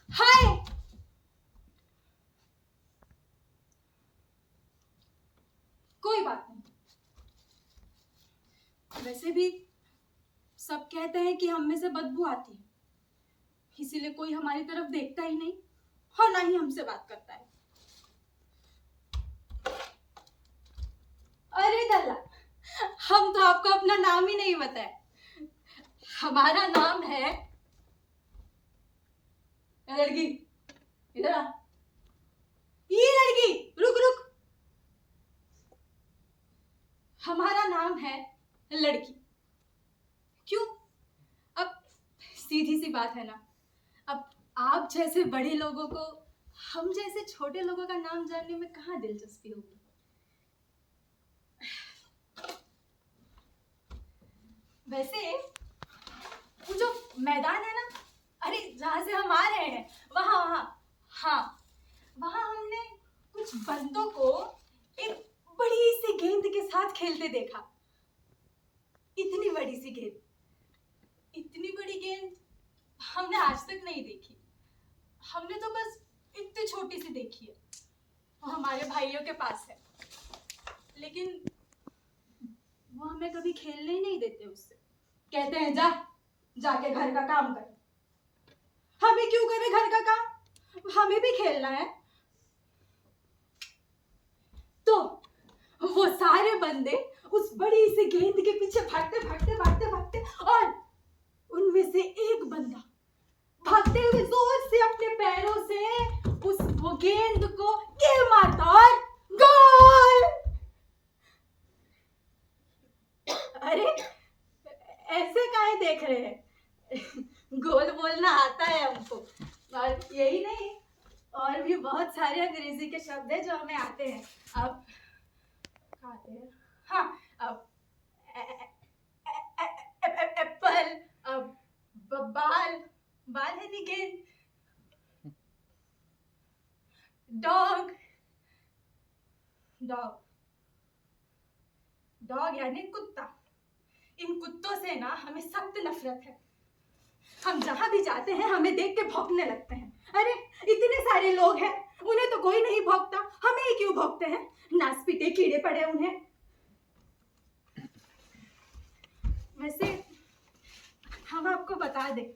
हाय। कोई बात नहीं। वैसे भी सब कहते हैं कि हम में से बदबू आती है, इसीलिए कोई हमारी तरफ देखता ही नहीं और ना ही हमसे बात करता है। अरे दल्ला, हम तो आपको अपना नाम ही नहीं बताए। हमारा नाम है लड़की। इधर आ। ये लड़की, रुक रुक। हमारा नाम है लड़की। क्यों? अब सीधी सी बात है ना, अब आप जैसे बड़े लोगों को हम जैसे छोटे लोगों का नाम जानने में कहाँ दिलचस्पी होगी। वैसे वो जो मैदान है ना, अरे जहां से हम आ रहे हैं, वहां वहां हाँ, वहां हमने कुछ बंदों को एक बड़ी सी गेंद के साथ खेलते देखा। इतनी बड़ी सी गेंद, इतनी बड़ी गेंद हमने आज तक नहीं देखी। हमने तो बस इतनी छोटी सी देखी है, वो हमारे भाइयों के पास है, लेकिन वो हमें कभी खेलने ही नहीं देते उससे। कहते हैं जा, जाके घर का काम कर। हमें क्यों करें घर का काम, हमें भी खेलना है। तो वो सारे बंदे उस बड़ी सी गेंद के पीछे भागते भागते भागते भागते, और उनमें से एक बंदा भागते हुए जोर से अपने पैरों से उस वो गेंद को किल मारता और गोल। अरे ऐसे काहे देख रहे हैं? गोल बोलना आता है हमको, और यही नहीं, और भी बहुत सारे अंग्रेजी के शब्द हैं जो हमें आते हैं। अब आते हैं, हाँ, अब एप्पल, अब बाल, बाल है नी गेंद, डॉग, डॉग, डॉग यानी कुत्ता। इन कुत्तों से ना हमें सख्त नफरत है। हम जहां भी जाते हैं हमें देख के भौंकने लगते हैं। अरे इतने सारे लोग हैं, उन्हें तो कोई नहीं भौंकता, हमें ही क्यों भौंकते हैं? नास पीटे कीड़े पड़े उन्हें। वैसे हम आपको बता दें,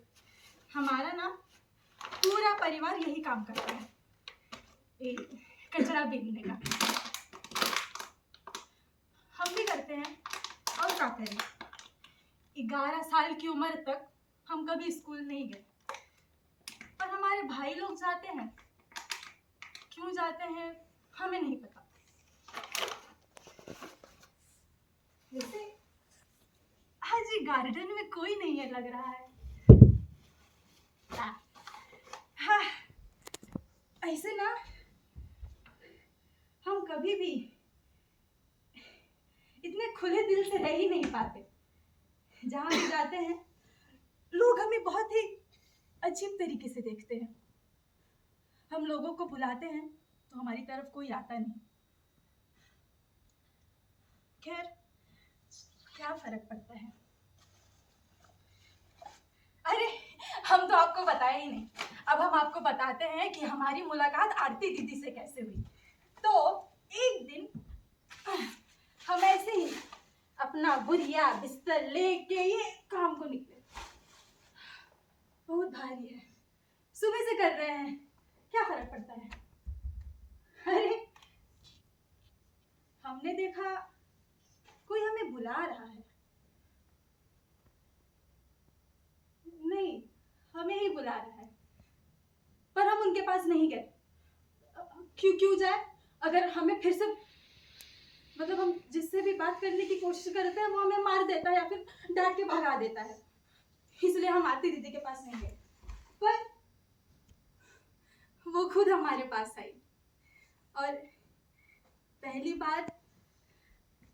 हमारा ना पूरा परिवार यही काम करता है, कचरा बीनने का। हम भी करते हैं, और क्या करें। 11 साल की उम्र तक हम कभी स्कूल नहीं गए, पर हमारे भाई लोग जाते हैं। क्यों जाते हैं हमें नहीं पता। वैसे आज ये गार्डन में कोई नहीं है लग रहा है। हाँ, ऐसे ना हम कभी भी इतने खुले दिल से रह ही नहीं पाते। जहां भी जाते हैं लोग हमें बहुत ही अजीब तरीके से देखते हैं। हम लोगों को बुलाते हैं तो हमारी तरफ कोई आता नहीं। खैर, क्या फर्क पड़ता है। अरे हम तो आपको बताया ही नहीं। अब हम आपको बताते हैं कि हमारी मुलाकात आरती दीदी से कैसे हुई। तो एक दिन हम ऐसे ही अपना बुरिया बिस्तर लेके ये काम को निकले। बहुत भारी है, सुबह से कर रहे हैं, क्या फर्क पड़ता है। अरे हमने देखा कोई हमें बुला रहा है। नहीं, हमें ही बुला रहा है, पर हम उनके पास नहीं गए। क्यों जाए? अगर हमें फिर से, मतलब हम जिससे भी बात करने की कोशिश करते हैं वो हमें मार देता है या फिर डांट के भगा देता है, इसलिए हम आरती दीदी के पास नहीं गए। पर वो खुद हमारे पास आई, और पहली बार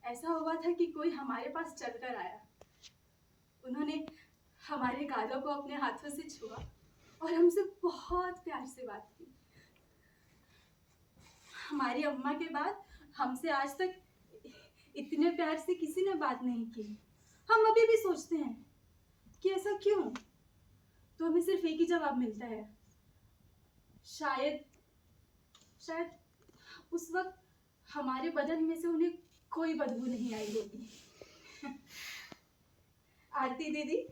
ऐसा हुआ था कि कोई हमारे पास चलकर आया। उन्होंने हमारे गालों को अपने हाथों से छुआ और हमसे बहुत प्यार से बात की। हमारी अम्मा के बाद हमसे आज तक इतने प्यार से किसी ने बात नहीं की। हम अभी भी सोचते हैं कि ऐसा क्यों, तो हमें सिर्फ एक ही जवाब मिलता है, शायद शायद उस वक्त हमारे बदन में से उन्हें कोई बदबू नहीं आई होगी। आरती दीदी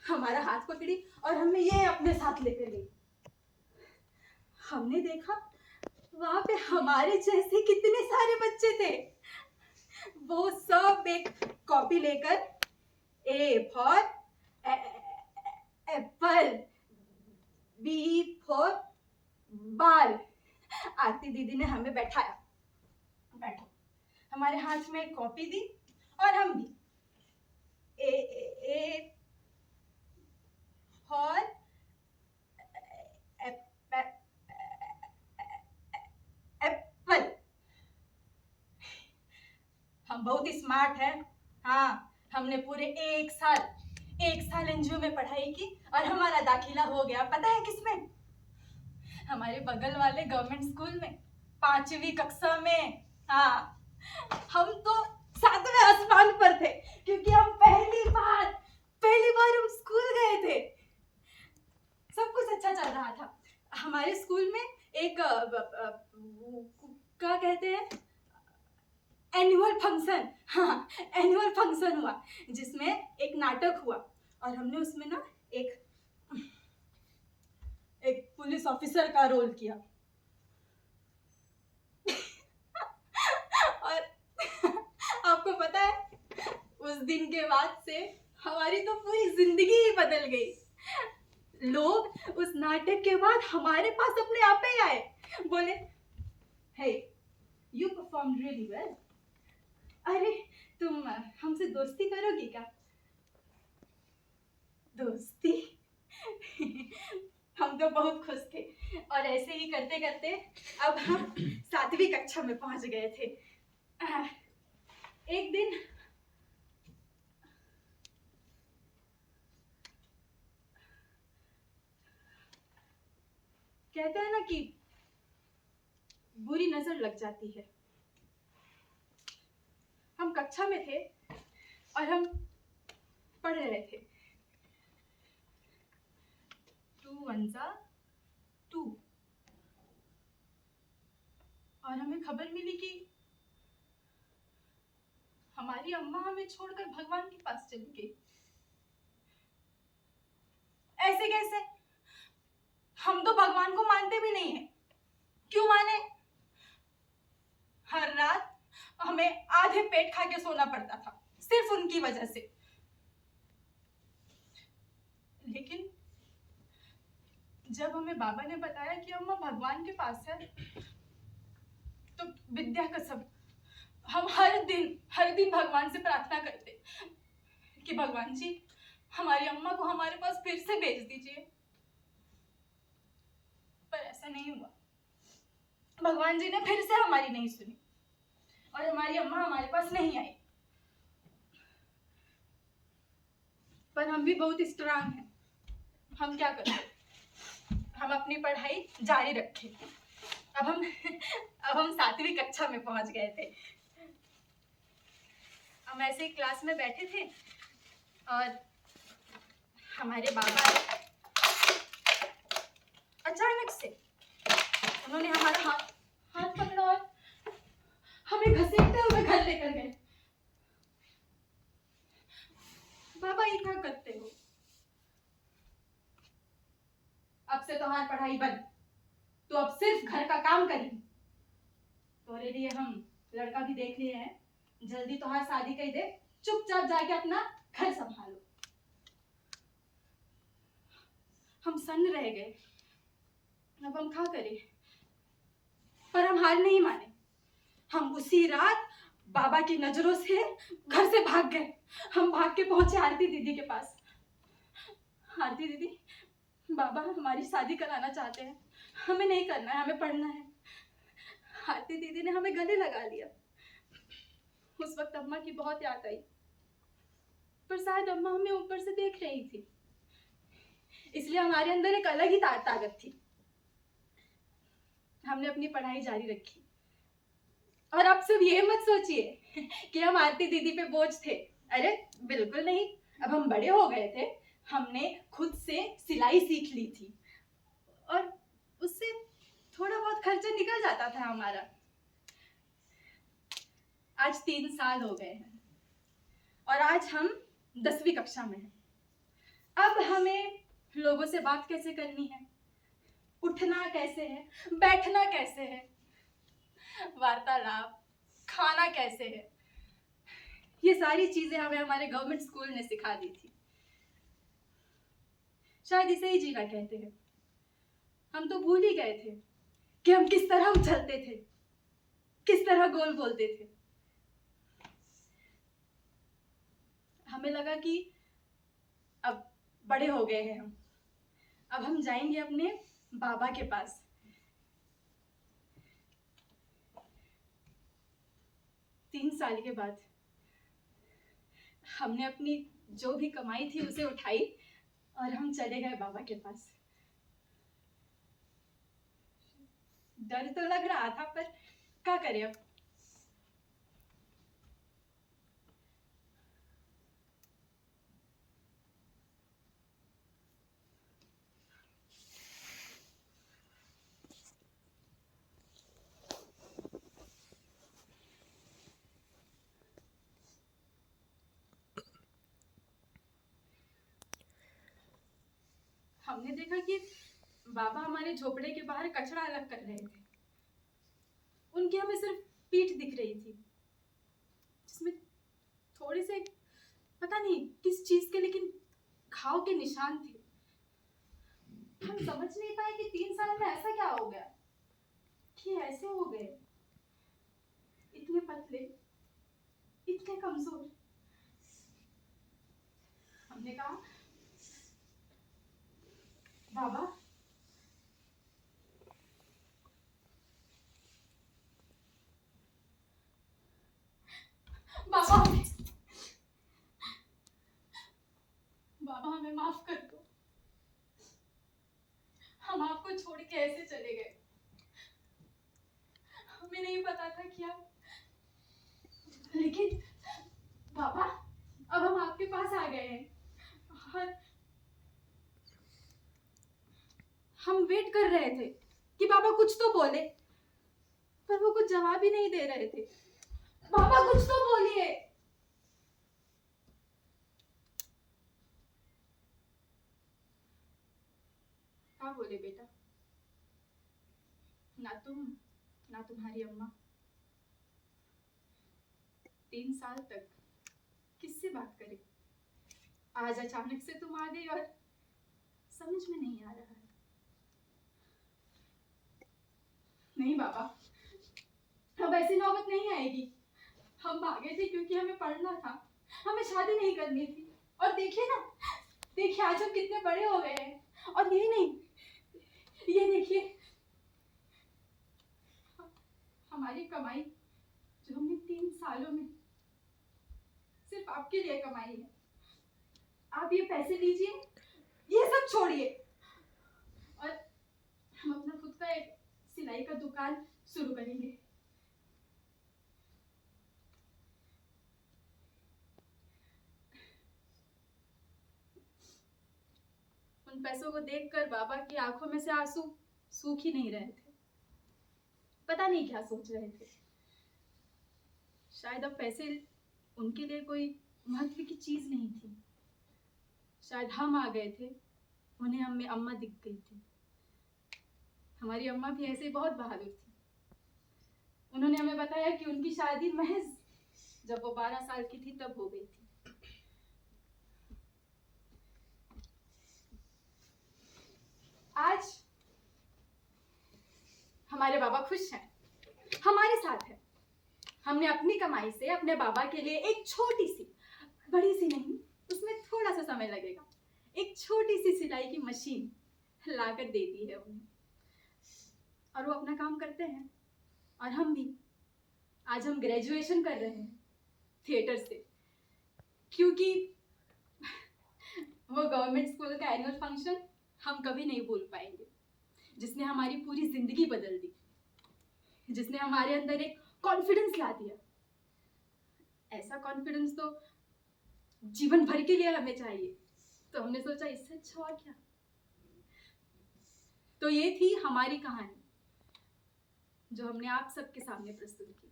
हमारा हाथ पकड़ी और हमें ये अपने साथ लेकर गई। हमने देखा वहां पे हमारे जैसे कितने सारे बच्चे थे। वो सब एक कॉपी लेकर, A for apple, B for ball. Aarti दीदी ने हमें बैठाया, बैठो। हमारे हाथ में कॉपी दी और हम भी ए फॉर एप्पल। हम बहुत स्मार्ट हैं। हाँ, हमने पूरे एक साल एनजीओ में पढ़ाई की और हमारा दाखिला हो गया। पता है किसमें? हमारे बगल वाले गवर्नमेंट स्कूल में, 5वीं कक्षा में। हाँ, हम तो 7वें आसमान पर थे क्योंकि हम पहली बार हम स्कूल गए थे। सब कुछ अच्छा चल रहा था। हमारे स्कूल में एक क्या कहते हैं, एनुअल फंक्शन। हाँ, एनुअल फंक्शन हुआ जिसमें एक नाटक हुआ और हमने उसमें ना एक पुलिस ऑफिसर का रोल किया। और आपको पता है, उस दिन के बाद से हमारी तो पूरी जिंदगी ही बदल गई। लोग उस नाटक के बाद हमारे पास अपने आप ही आए, बोले, हे यू परफॉर्म रियली वेल, अरे तुम हमसे दोस्ती करोगी क्या? दोस्ती? हम तो बहुत खुश थे और ऐसे ही करते करते अब हम 7वीं कक्षा में पहुंच गए थे। एक दिन कहते हैं ना कि बुरी नजर लग जाती है। हम कक्षा में थे और हम पढ़ रहे थे, 2 1 2, और हमें खबर मिली कि हमारी अम्मा हमें छोड़कर भगवान के पास चली गई। ऐसे कैसे? हम तो भगवान को मानते भी नहीं है। क्यों माने? हर रात हमें आधे पेट खा के सोना पड़ता था सिर्फ उनकी वजह से। लेकिन जब हमें बाबा ने बताया कि अम्मा भगवान के पास है, तो विद्या कसम हम हर दिन भगवान से प्रार्थना करते कि भगवान जी हमारी अम्मा को हमारे पास फिर से भेज दीजिए। पर ऐसा नहीं हुआ। भगवान जी ने फिर से हमारी नहीं सुनी और हमारी अम्मा हमारे पास नहीं आई। पर हम भी बहुत स्ट्रांग हैं। हम क्या करें? हम अपनी पढ़ाई जारी रखे। अब हम 7वीं कक्षा में पहुंच गए थे। हम ऐसे ही क्लास में बैठे थे और हमारे बाबा अचानक से उन्होंने हमारा हाथ पकड़ा और हमें घसीटते हुए घर लेकर गए। बाबा ये क्या करते हो? अब से तुम्हारी पढ़ाई बंद, तो अब सिर्फ घर का काम करेगी। तुम्हारे लिए हम लड़का भी देख लिए हैं, जल्दी तुम्हारी शादी कर दे, चुपचाप जाके अपना घर संभालो। हम सन्न रह गए, अब हम क्या करें? पर हम हार नहीं माने। हम उसी रात बाबा की नजरों से घर से भाग गए। हम भाग के पहुंचे आरती दीदी के पास। आरती दीदी, बाबा हमारी शादी कराना चाहते हैं, हमें नहीं करना है, हमें पढ़ना है। आरती दीदी ने हमें गले लगा लिया। उस वक्त अम्मा की बहुत याद आई, पर शायद अम्मा हमें ऊपर से देख रही थी, इसलिए हमारे अंदर एक अलग ही ताकत थी। हमने अपनी पढ़ाई जारी रखी और आप सब ये मत सोचिए कि हम आरती दीदी पे बोझ थे। अरे बिल्कुल नहीं, अब हम बड़े हो गए थे, हमने खुद से सिलाई सीख ली थी और उससे थोड़ा बहुत खर्चा निकल जाता था हमारा। आज 3 साल हो गए हैं और आज हम 10वीं कक्षा में हैं। अब हमें लोगों से बात कैसे करनी है, उठना कैसे है, बैठना कैसे है, वार्तालाप, खाना कैसे है, ये सारी चीजें हमें हमारे गवर्नमेंट स्कूल ने सिखा दी थी। शायद इसे ही जीना कहते हैं। हम तो भूल ही गए थे कि हम किस तरह उछलते थे, किस तरह गोल बोलते थे। हमें लगा कि अब बड़े हो गए हैं हम, अब हम जाएंगे अपने बाबा के पास। तीन साल के बाद हमने अपनी जो भी कमाई थी उसे उठाई और हम चले गए बाबा के पास। डर तो लग रहा था पर क्या करें अब। हमने देखा कि बाबा हमारे झोपड़े के बाहर कचरा अलग कर रहे थे। उनकी हमें सिर्फ पीठ दिख रही थी, जिसमें थोड़े से पता नहीं किस चीज के लेकिन घाव के निशान थे। हम समझ नहीं पाए कि 3 साल में ऐसा क्या हो गया कि ऐसे हो गए, इतने पतले, इतने कमजोर। हमने कहा बाबा बाबा बाबा हमें माफ कर दो, हम आपको छोड़ के ऐसे चले गए। हमें नहीं पता था क्या, लेकिन बाबा अब हम आपके पास आ गए हैं और हम वेट कर रहे थे कि बाबा कुछ तो बोले, पर वो कुछ जवाब ही नहीं दे रहे थे। बाबा कुछ तो बोलिए। क्या बोले बेटा, ना तुम ना तुम्हारी अम्मा 3 साल तक किससे बात करे। आज अचानक से तुम आ गई और समझ में नहीं आ रहा है। नहीं बाबा, अब ऐसी नौबत नहीं आएगी। हम भागे थे क्योंकि हमें पढ़ना था, हमें शादी नहीं करनी थी। और देखिए ना, देखिए आज हम कितने बड़े हो गए हैं। और यही नहीं, ये देखिए हमारी कमाई जो हमने 3 सालों में सिर्फ आपके लिए कमाई है। आप ये पैसे लीजिए, ये सब छोड़िए और हम अपना खुद का एक सिलाई का दुकान शुरू करेंगे। उन पैसों को देखकर बाबा की आंखों में से आंसू सूख ही नहीं रहे थे। पता नहीं क्या सोच रहे थे। शायद अब पैसे उनके लिए कोई महत्व की चीज नहीं थी। शायद हम आ गए थे, उन्हें हम में अम्मा दिख गई थी। हमारी अम्मा भी ऐसे बहुत बहादुर थी। उन्होंने हमें बताया कि उनकी शादी महज जब वो 12 साल की थी तब हो गई थी। आज हमारे बाबा खुश हैं, हमारे साथ हैं। हमने अपनी कमाई से अपने बाबा के लिए एक छोटी सी, बड़ी सी नहीं, उसमें थोड़ा सा समय लगेगा, एक छोटी सी सिलाई की मशीन लाकर दे दी है उन्हें। और वो अपना काम करते हैं और हम भी। आज हम ग्रेजुएशन कर रहे हैं थिएटर से, क्योंकि वो गवर्नमेंट स्कूल का एनुअल फंक्शन हम कभी नहीं भूल पाएंगे, जिसने हमारी पूरी जिंदगी बदल दी, जिसने हमारे अंदर एक कॉन्फिडेंस ला दिया। ऐसा कॉन्फिडेंस तो जीवन भर के लिए हमें चाहिए। तो हमने सोचा इससे अच्छा और क्या। तो ये थी हमारी कहानी जो हमने आप सबके सामने प्रस्तुत की।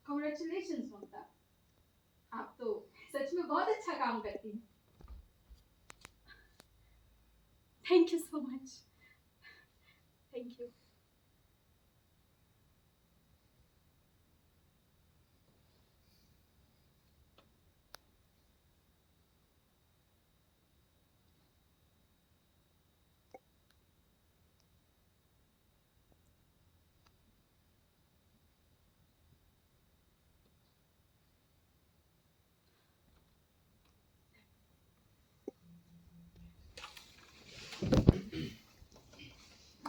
कांग्रेचुलेशंस ममता, आप तो सच में बहुत अच्छा काम करती हैं। Thank you so much. Thank you.